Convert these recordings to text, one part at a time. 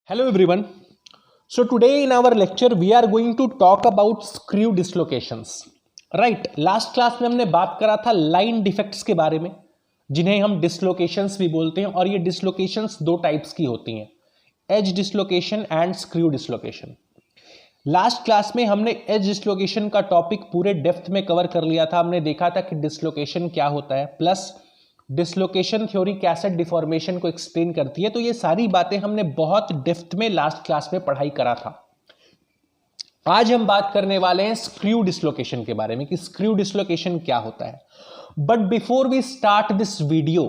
Hello everyone. So today in our lecture we are going to talk about screw dislocations. Right, last class में हमने बात करा था line defects के बारे में जिन्हें हम डिसलोकेशंस भी बोलते हैं और ये डिसलोकेशंस दो टाइप्स की होती हैं, edge dislocation and screw dislocation. Last class में हमने एज डिसलोकेशन का टॉपिक पूरे डेप्थ में कवर कर लिया था. हमने देखा था कि डिसलोकेशन क्या होता है प्लस डिसलोकेशन थ्योरी कैसे डिफॉर्मेशन को एक्सप्लेन करती है. तो ये सारी बातें हमने बहुत डेप्थ में लास्ट क्लास में पढ़ाई करा था. आज हम बात करने वाले हैं स्क्रू डिसलोकेशन के बारे में कि स्क्रू डिसलोकेशन क्या होता है. But before we start this video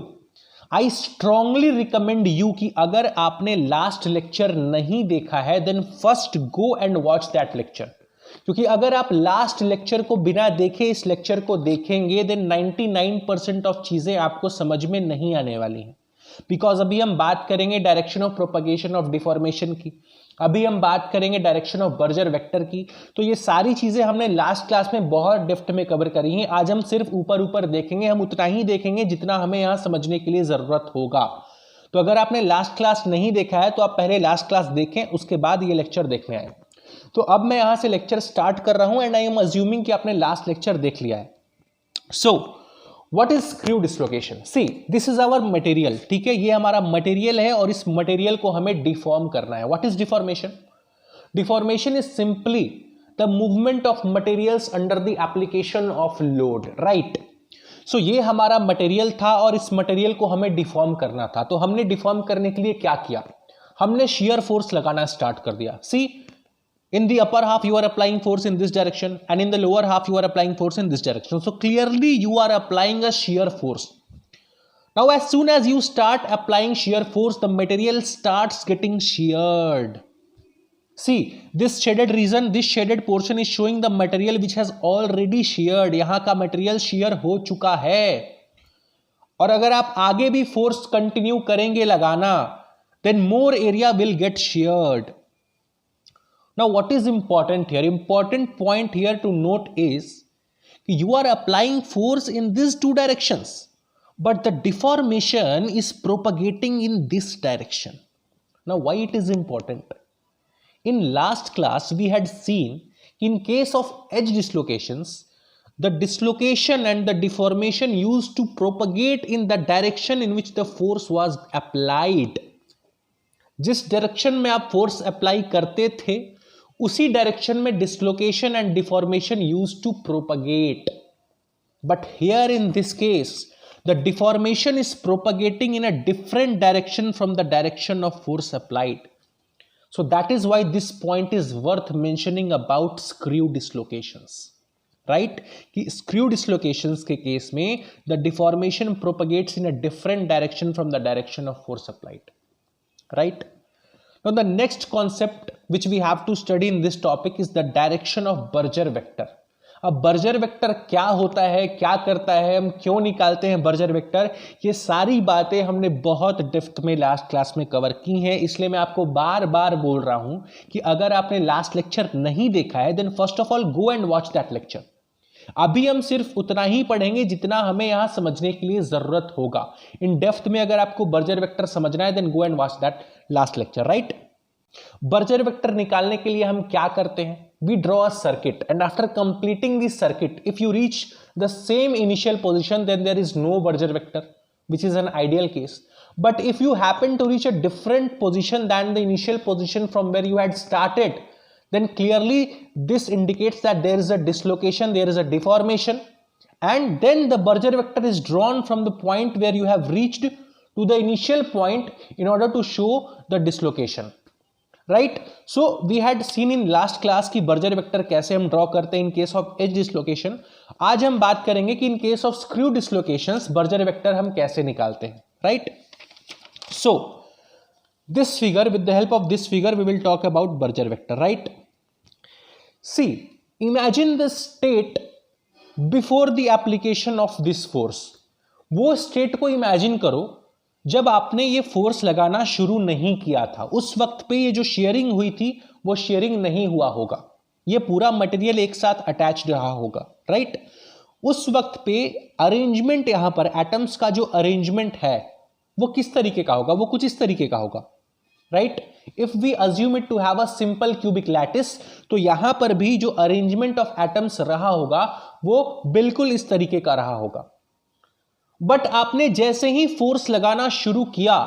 I strongly recommend you कि अगर आपने लास्ट लेक्चर नहीं देखा है then first go and watch that lecture. क्योंकि अगर आप लास्ट लेक्चर को बिना देखे इस लेक्चर को देखेंगे देन 99% ऑफ चीजें आपको समझ में नहीं आने वाली हैं. बिकॉज अभी हम बात करेंगे direction of propagation of deformation की, अभी हम बात करेंगे डायरेक्शन ऑफ बर्जर वेक्टर की. तो ये सारी चीजें हमने लास्ट क्लास में बहुत डेप्थ में कवर करी हैं. आज हम सिर्फ ऊपर ऊपर देखेंगे, हम उतना ही देखेंगे जितना हमें यहां समझने के लिए जरूरत होगा. तो अगर आपने लास्ट क्लास नहीं देखा है तो आप पहले लास्ट क्लास देखें, उसके बाद ये लेक्चर देखने आए. तो अब मैं यहां से लेक्चर स्टार्ट कर रहा हूं एंड आई एम अज्यूमिंग कि आपने लास्ट लेक्चर देख लिया है. So what is screw dislocation? See this is our material. ठीक है, ये हमारा मटेरियल है और इस मटेरियल को हमें डिफॉर्म करना है. What is deformation? Deformation is simply the movement of materials under the application of load. Right, so ये हमारा मटेरियल था और इस मटेरियल को हमें डिफॉर्म करना था. तो हमने डिफॉर्म करने के लिए क्या किया? हमने शियर फोर्स लगाना स्टार्ट कर दिया. सी, in the upper half you are applying force in this direction and in the lower half you are applying force in this direction. So clearly you are applying a shear force. Now as soon as you start applying shear force, the material starts getting sheared. See, this shaded region, this shaded portion is showing the material which has already sheared. यहाँ का material shear हो चुका है. और अगर आप आगे भी force continue करेंगे लगाना then more area will get sheared. Now what is important here? Important point here to note is you are applying force in these two directions, but the deformation is propagating in this direction. Now why it is important? In last class we had seen in case of edge dislocations, the dislocation and the deformation used to propagate in the direction in which the force was applied. जिस direction में आप force apply करते थे उसी direction में dislocation and deformation used to propagate. But here in this case the deformation is propagating in a different direction from the direction of force applied. So that is why this point is worth mentioning about screw dislocations. Right, कि screw dislocations के case में the deformation propagates in a different direction from the direction of force applied. Right, now the next concept which we have to study in this topic is the direction of Berger vector. अब Berger vector क्या होता है, क्या करता है, हम क्यों निकालते हैं बर्जर वेक्टर, ये सारी बातें हमने बहुत डेप्थ में लास्ट क्लास में कवर की हैं. इसलिए मैं आपको बार बार बोल रहा हूं कि अगर आपने लास्ट लेक्चर नहीं देखा है then first of all go and watch that lecture. अभी हम सिर्फ उतना ही पढ़ेंगे जितना हमें यहां समझने के लिए जरूरत होगा. इन डेप्थ में अगर आपको बर्जर वेक्टर समझना है then go and watch that last lecture. Right, Burger vector निकालने के लिए हम क्या करते हैं? We draw a circuit and after completing this circuit if you reach the same initial position then there is no Burger vector which is an ideal case. But if you happen to reach a different position than the initial position from where you had started, then clearly this indicates that there is a dislocation, there is a deformation, and then the Berger vector is drawn from the point where you have reached to the initial point in order to show the dislocation. Right? So we had seen in last class कि Berger vector कैसे हम draw करते हैं in case of edge dislocation. आज हम बात करेंगे कि in case of screw dislocations Berger vector हम कैसे निकालते हैं. Right? So this figure, with the help of this figure we will talk about Berger vector. Right? See, imagine the state before the application of this force. वो state को imagine करो जब आपने ये फोर्स लगाना शुरू नहीं किया था. उस वक्त पे ये जो शेयरिंग हुई थी वो शेयरिंग नहीं हुआ होगा, ये पूरा मटेरियल एक साथ अटैच्ड रहा होगा. राइट, उस वक्त पे अरेंजमेंट, यहां पर एटम्स का जो अरेंजमेंट है वो किस तरीके का होगा? वो कुछ इस तरीके का होगा. Right, if we assume it to have a simple cubic lattice, तो यहां पर भी जो अरेंजमेंट ऑफ एटम्स रहा होगा वो बिल्कुल इस तरीके का रहा होगा। बट आपने जैसे ही फोर्स लगाना शुरू किया,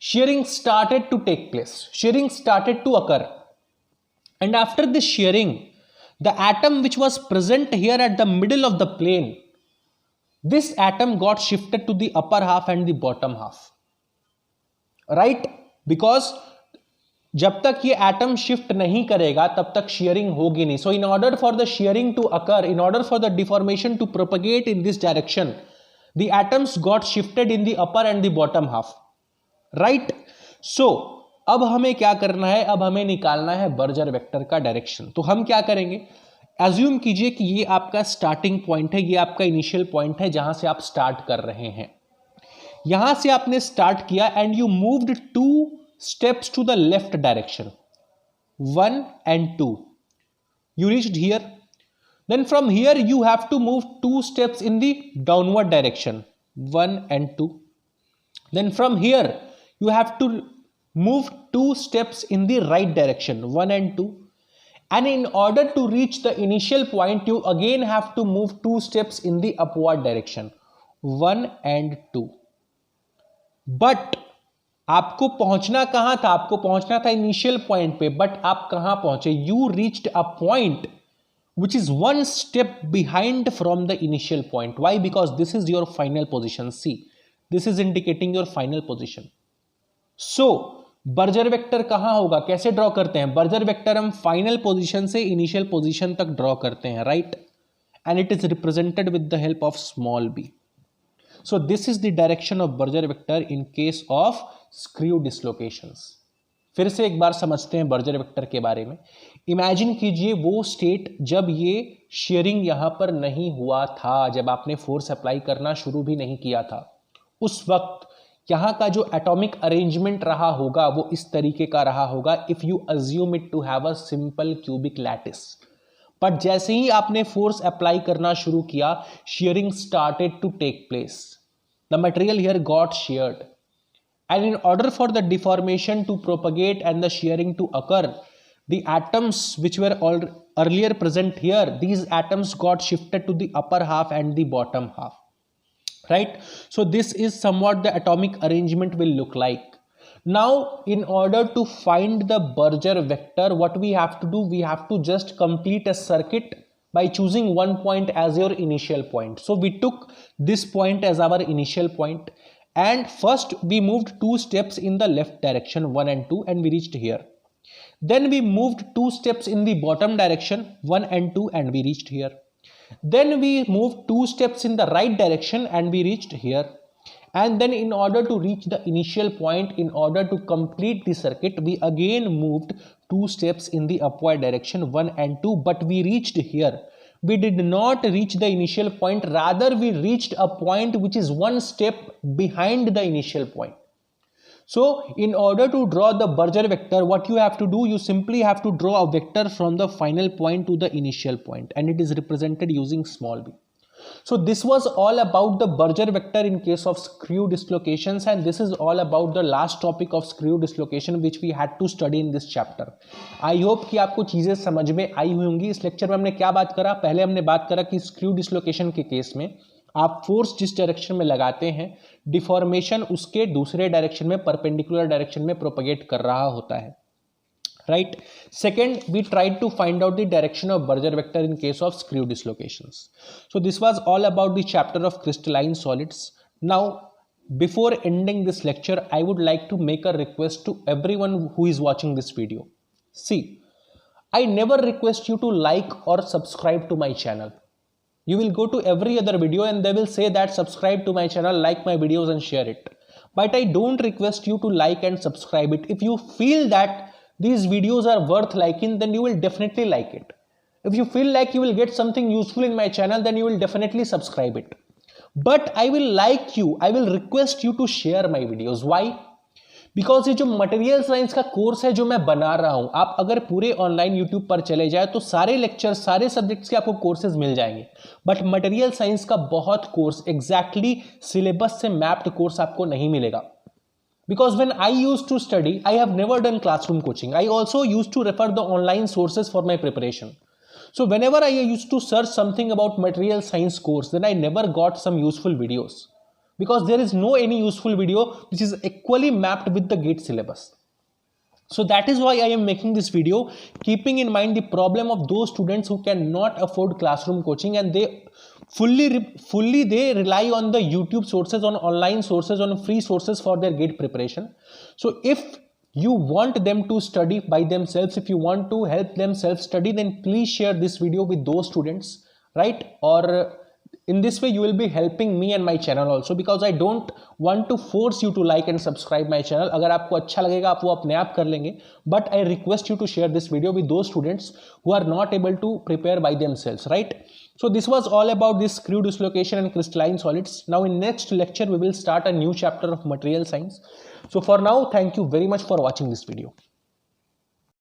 shearing started to take place, shearing started to occur, and after this shearing, the atom which was present here at the middle of the plane, this atom got shifted to the upper half and the bottom half, right? Because जब तक ये atom shift नहीं करेगा तब तक shearing होगी नहीं. So in order for the shearing to occur, in order for the deformation to propagate in this direction, the atoms got shifted in the upper and the bottom half, right? So अब हमें क्या करना है, अब हमें निकालना है Berger vector का डायरेक्शन. तो हम क्या करेंगे, एज्यूम कीजिए कि ये आपका स्टार्टिंग पॉइंट है, ये आपका इनिशियल पॉइंट है जहां से आप स्टार्ट कर रहे हैं. यहां से आपने स्टार्ट किया and you moved 2 steps to the left direction, 1 and 2. You reached here. Then from here you have to move 2 steps in the downward direction, 1 and 2. Then from here you have to move 2 steps in the right direction, 1 and 2. And in order to reach the initial point, you again have to move 2 steps in the upward direction, 1 and 2. But आपको पहुंचना कहां था, आपको पहुंचना था initial point पे, but आप कहां पहुंचे, you reached a point which is 1 step behind from the initial point. Why? Because this is your final position. See, this is indicating your final position. So Berger vector कहां होगा, कैसे draw करते हैं, Berger vector हम final position से initial position तक draw करते हैं, right? And it is represented with the help of small b. So this is the direction of Berger vector in case of screw dislocations. फिर से एक बार समझते हैं बर्जर वेक्टर के बारे में. इमेजिन कीजिए वो स्टेट जब ये शेयरिंग यहां पर नहीं हुआ था, जब आपने फोर्स अप्लाई करना शुरू भी नहीं किया था, उस वक्त यहां का जो एटॉमिक अरेंजमेंट रहा होगा वो इस तरीके का रहा होगा, if you assume it to have a simple cubic lattice. But जैसे ही आपने फोर्स अप्लाई करना शुरू किया, shearing started to take place. The material here got sheared, and in order for the deformation to propagate and the shearing to occur, the atoms which were earlier present here, these atoms got shifted to the upper half and the bottom half, right? So this is somewhat the atomic arrangement will look like. Now in order to find the Berger vector, what we have to do, we have to just complete a circuit by choosing one point as your initial point. So we took this point as our initial point, and first we moved 2 steps in the left direction, 1 and 2, and we reached here. Then we moved 2 steps in the bottom direction, 1 and 2, and we reached here. Then we moved 2 steps in the right direction and we reached here. And then in order to reach the initial point, in order to complete the circuit, we again moved 2 steps in the upward direction, 1 and 2, but we reached here. We did not reach the initial point, rather we reached a point which is 1 step behind the initial point. So in order to draw the Berger vector, what you have to do, you simply have to draw a vector from the final point to the initial point, and it is represented using small b. So this was all about the Berger vector in case of screw dislocations, and this is all about the last topic of screw dislocation which we had to study in this chapter. I hope कि आपको चीजें समझ में आई हुई होंगी. इस lecture में हमने क्या बात करा, पहले हमने बात करा कि स्क्रू डिस्लोकेशन के केस में आप फोर्स जिस डायरेक्शन में लगाते हैं, डिफॉर्मेशन उसके दूसरे डायरेक्शन में, परपेंडिकुलर डायरेक्शन में प्रोपगेट कर रहा होता है, right? Second, we tried to find out the direction of Berger vector in case of screw dislocations. So this was all about the chapter of crystalline solids. Now before ending this lecture, I would like to make a request to everyone who is watching this video. See, I never request you to like or subscribe to my channel. You will go to every other video and they will say that subscribe to my channel, like my videos and share it. But I don't request you to like and subscribe it. If you feel that these videos are worth liking, then you will definitely like it. If you feel like you will get something useful in my channel, then you will definitely subscribe it. But I will request you to share my videos. Why? Because ये जो material science का course है जो मैं बना रहा हूं, आप अगर पूरे ऑनलाइन यूट्यूब पर चले जाए तो सारे लेक्चर, सारे सब्जेक्ट्स के आपको कोर्सेज मिल जाएंगे. बट मटेरियल साइंस का बहुत कोर्स, एग्जैक्टली सिलेबस से मैप्ड कोर्स आपको नहीं मिलेगा. Because when I used to study, I have never done classroom coaching. I also used to refer the online sources for my preparation. So whenever I used to search something about material science course, then I never got some useful videos, because there is no any useful video which is equally mapped with the GATE syllabus. So that is why I am making this video, keeping in mind the problem of those students who cannot afford classroom coaching, and they fully they rely on the YouTube sources, on online sources, on free sources for their GATE preparation. So if you want them to study by themselves, if you want to help them self-study, then please share this video with those students, right? Or in this way you will be helping me and my channel also, because I don't want to force you to like and subscribe my channel. अगर आपको अच्छा लगेगा आप वो अपने आप कर लेंगे, but I request you to share this video with those students who are not able to prepare by themselves, right? So this was all about this screw dislocation and crystalline solids. Now in next lecture we will start a new chapter of material science. So for now, thank you very much for watching this video.